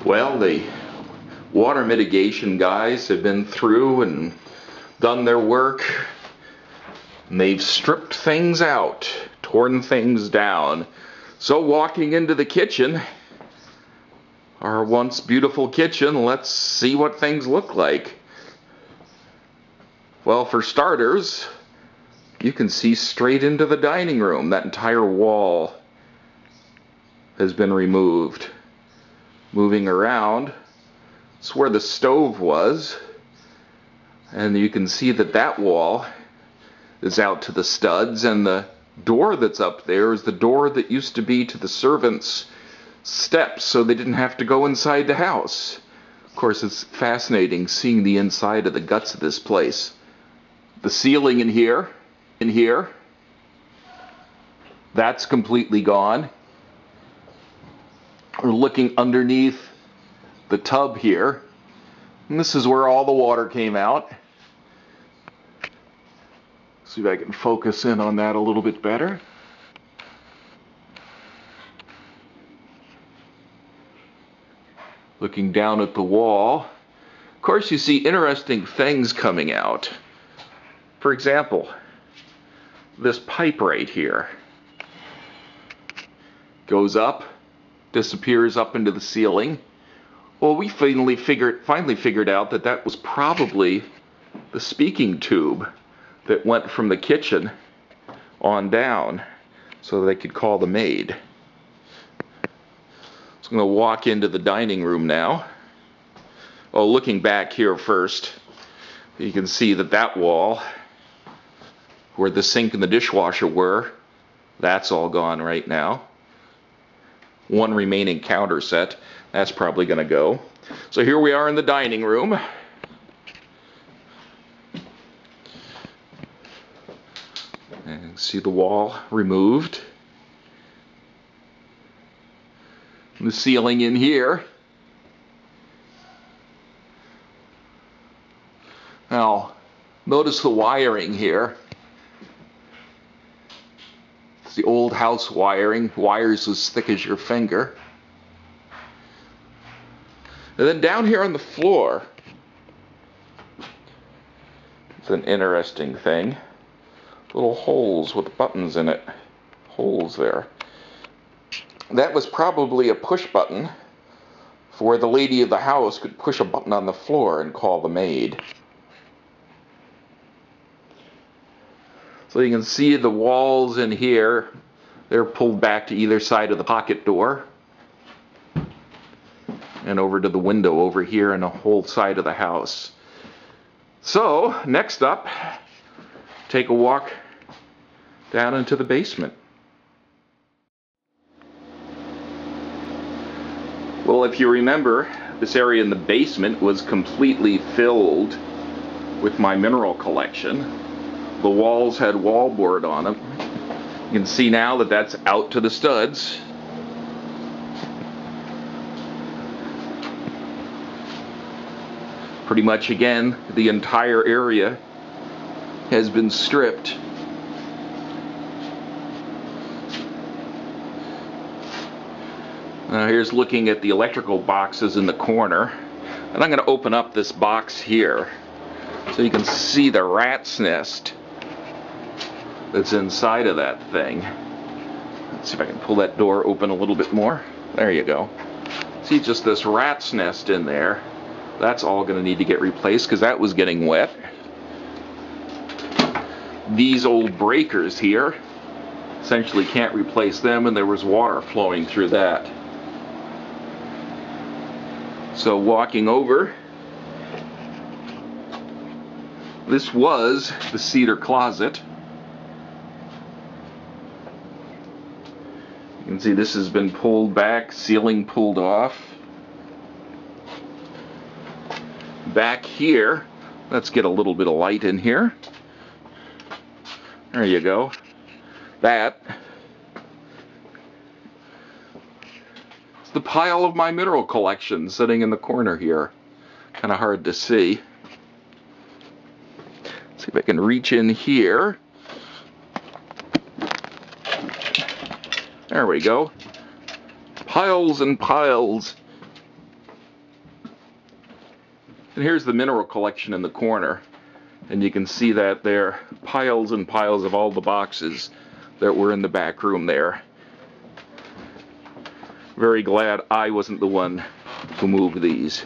Well, the water mitigation guys have been through and done their work, and they've stripped things out, torn things down. So walking into the kitchen, our once beautiful kitchen, let's see what things look like. Well, for starters, you can see straight into the dining room. That entire wall has been removed. Moving around, it's where the stove was, and you can see that that wall is out to the studs, and the door that's up there is the door that used to be to the servants' steps, so they didn't have to go inside the house. Of course, it's fascinating seeing the inside of the guts of this place. The ceiling in here, that's completely gone. We're looking underneath the tub here, and this is where all the water came out. See if I can focus in on that a little bit better. Looking down at the wall, of course you see interesting things coming out. For example, this pipe right here goes up, disappears up into the ceiling. Well, we finally figured out that that was probably the speaking tube that went from the kitchen on down so they could call the maid. So I'm going to walk into the dining room now. Oh, looking back here first, you can see that that wall where the sink and the dishwasher were, that's all gone right now. One remaining counter set, that's probably going to go. So here we are in the dining room. And see the wall removed. The ceiling in here. Now, notice the wiring here. It's the old house wiring, wires as thick as your finger. And then down here on the floor, it's an interesting thing. Little holes with buttons in it. Holes there. That was probably a push button for where the lady of the house could push a button on the floor and call the maid. So you can see the walls in here, they're pulled back to either side of the pocket door and over to the window over here in the whole side of the house. So, next up, take a walk down into the basement. Well, if you remember, this area in the basement was completely filled with my mineral collection. The walls had wallboard on them. You can see now that that's out to the studs. Pretty much again, the entire area has been stripped. Now here's looking at the electrical boxes in the corner. And I'm going to open up this box here so you can see the rat's nest that's inside of that thing. Let's see if I can pull that door open a little bit more. There you go. See just this rat's nest in there. That's all going to need to get replaced because that was getting wet. These old breakers here, essentially can't replace them, and there was water flowing through that. So walking over, this was the cedar closet. You can see this has been pulled back, ceiling pulled off. Back here, let's get a little bit of light in here. There you go. That is the pile of my mineral collection sitting in the corner here. Kind of hard to see. Let's see if I can reach in here. There we go. Piles and piles And here's the mineral collection in the corner. And you can see that there are piles and piles of all the boxes that were in the back room there. Very glad I wasn't the one who moved these.